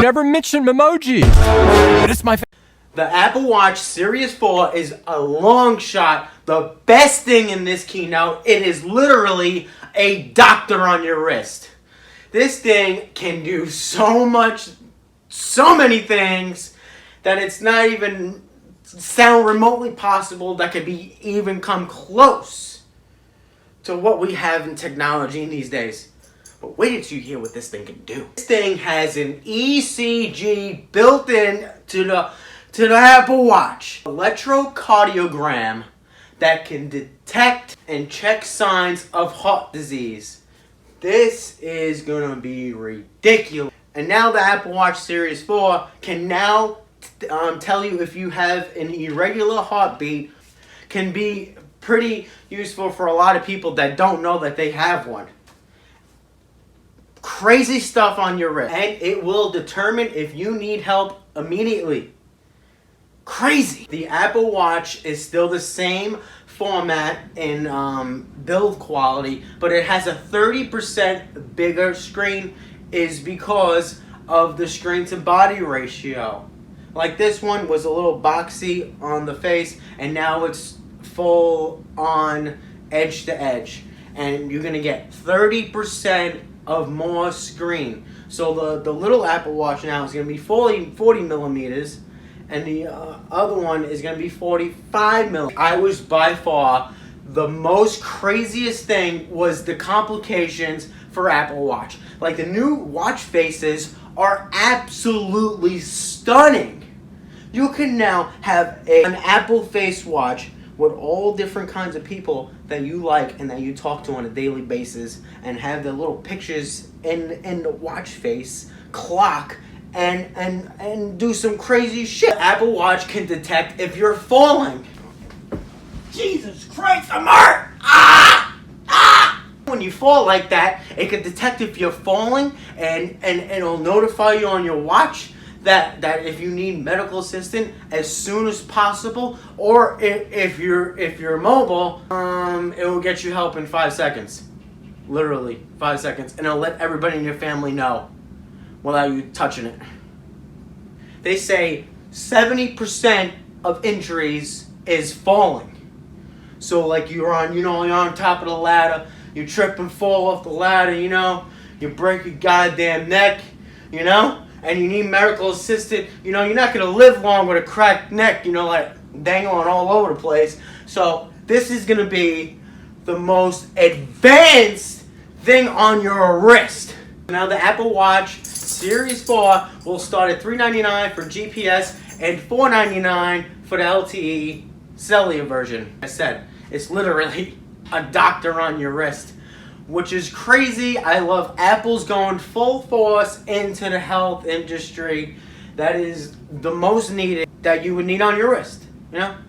Never mentioned emoji. It's my The Apple Watch Series 4 is a long shot the best thing in this keynote. It is literally a doctor on your wrist. This thing can do so many things that it's not even sound remotely possible that could be even come close to what we have in technology in these days. But wait until you hear what this thing can do. This thing has an ECG built in to the Apple Watch. Electrocardiogram that can detect and check signs of heart disease. This is gonna be ridiculous. And now the Apple Watch Series 4 can now tell you if you have an irregular heartbeat. Can be pretty useful for a lot of people that don't know that they have one. Crazy stuff on your wrist, and it will determine if you need help immediately. Crazy. The Apple Watch is still the same format in build quality, but it has a 30% bigger screen, is because of the screen to body ratio. Like this one was a little boxy on the face, and now it's full on edge to edge, and you're gonna get 30% of more screen. So the little Apple Watch now is going to be 40 millimeters, and the other one is going to be 45 millimeters. I was by far the most craziest thing was the complications for Apple Watch. Like the new watch faces are absolutely stunning. You can now have an Apple face watch with all different kinds of people that you like and that you talk to on a daily basis, and have the little pictures in the watch face clock and do some crazy shit. Apple Watch can detect if you're falling. Jesus Christ, I'm hurt! When you fall like that, it can detect if you're falling, and it'll notify you on your watch that if you need medical assistance as soon as possible, or if you're mobile, it will get you help in 5 seconds. Literally 5 seconds, and it'll let everybody in your family know without you touching it. They say 70% of injuries is falling. So like you're on top of the ladder, you trip and fall off the ladder, you break your goddamn neck, and you need medical assistance, you're not going to live long with a cracked neck, like dangling all over the place. So this is going to be the most advanced thing on your wrist. Now the Apple Watch Series 4 will start at $399 for GPS and $499 for the LTE cellular version. I said, it's literally a doctor on your wrist, which is crazy. I love Apple's going full force into the health industry. That is the most needed that you would need on your wrist.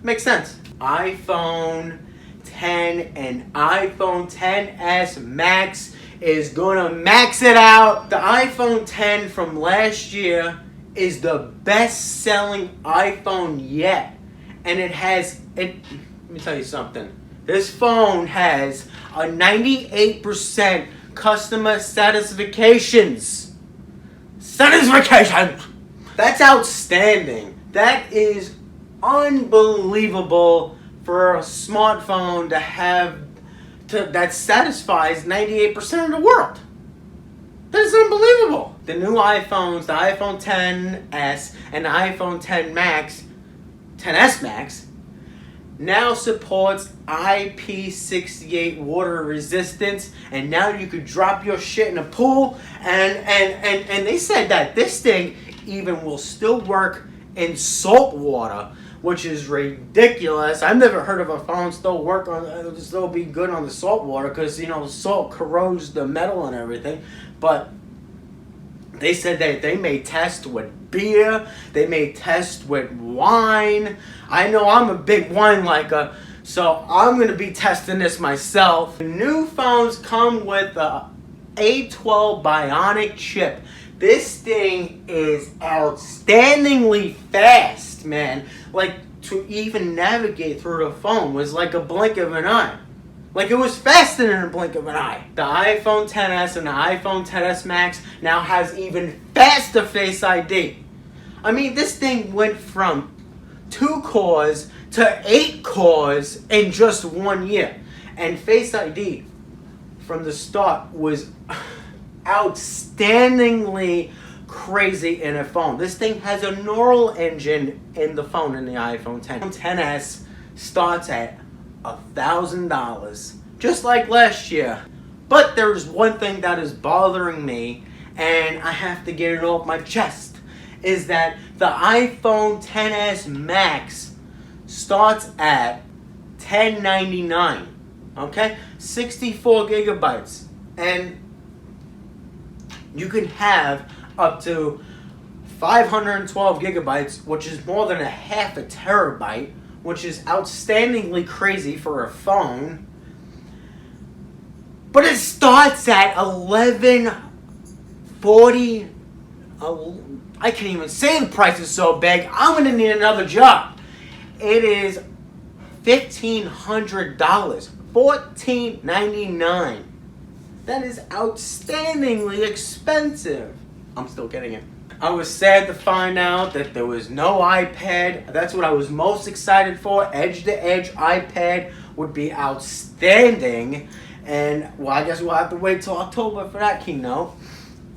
Makes sense. iPhone 10 and iPhone XS Max is gonna max it out. The iPhone 10 from last year is the best selling iPhone yet. And let me tell you something. This phone has a 98% customer satisfactions. That's outstanding. That is unbelievable for a smartphone to have that satisfies 98% of the world. That's unbelievable. The new iPhones, the iPhone XS and the iPhone XS Max, now supports IP68 water resistance, and now you could drop your shit in a pool, and they said that this thing even will still work in salt water, which is ridiculous. I've never heard of a phone still be good on the salt water, because salt corrodes the metal and everything. But they said that they may test with beer, they may test with wine. I know I'm a big wine liker, so I'm going to be testing this myself. The new phones come with the A12 Bionic chip. This thing is outstandingly fast, man. Like, to even navigate through the phone was like a blink of an eye. Like, it was faster than a blink of an eye. The iPhone XS and the iPhone XS Max now has even faster Face ID. I mean, this thing went from 2 cores to 8 cores in just 1 year. And Face ID from the start was outstandingly crazy in a phone. This thing has a neural engine in the phone in the iPhone X. XS starts at $1,000, just like last year. But there's one thing that is bothering me, and I have to get it off my chest, is that the iPhone XS Max starts at $1099. Okay, 64 gigabytes, and you can have up to 512 gigabytes, which is more than a half a terabyte, which is outstandingly crazy for a phone. But it starts at $1140. I can't even say the price is so big. I'm gonna need another job. It is $1,500, $1,499. That is outstandingly expensive. I'm still getting it. I was sad to find out that there was no iPad. That's what I was most excited for. Edge-to-edge iPad would be outstanding. And, well, I guess we'll have to wait till October for that keynote.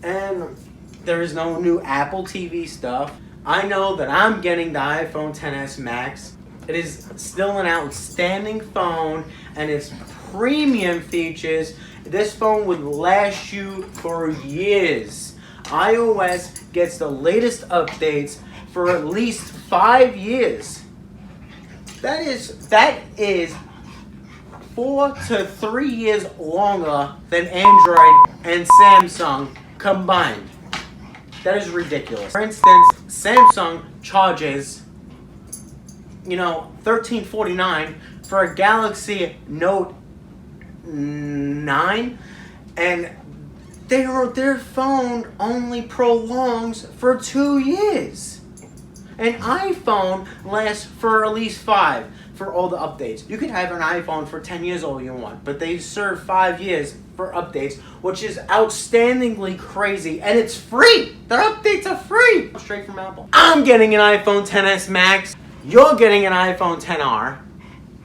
And there is no new Apple TV stuff. I know that I'm getting the iPhone XS Max. It is still an outstanding phone, and its premium features. This phone would last you for years. iOS gets the latest updates for at least 5 years. That is 4 to 3 years longer than Android and Samsung combined. That is ridiculous. For instance, Samsung charges, $1349 for a Galaxy Note 9, and their phone only prolongs for 2 years. An iPhone lasts for at least 5 for all the updates. You could have an iPhone for 10 years all you want, but they serve 5 years for updates, which is outstandingly crazy, and it's free. Their updates are free. Straight from Apple. I'm getting an iPhone XS Max. You're getting an iPhone XR.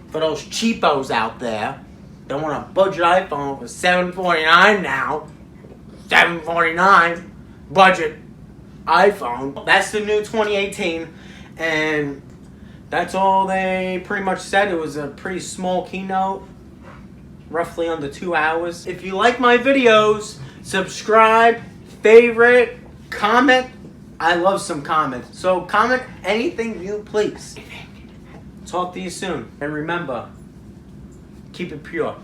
For those cheapos out there that want a budget iPhone for $749 now. $749 budget iPhone. That's the new 2018, and that's all they pretty much said. It was a pretty small keynote, roughly under 2 hours. If you like my videos, subscribe, favorite, comment. I love some comments, so comment anything you please. Talk to you soon, and remember, keep it pure.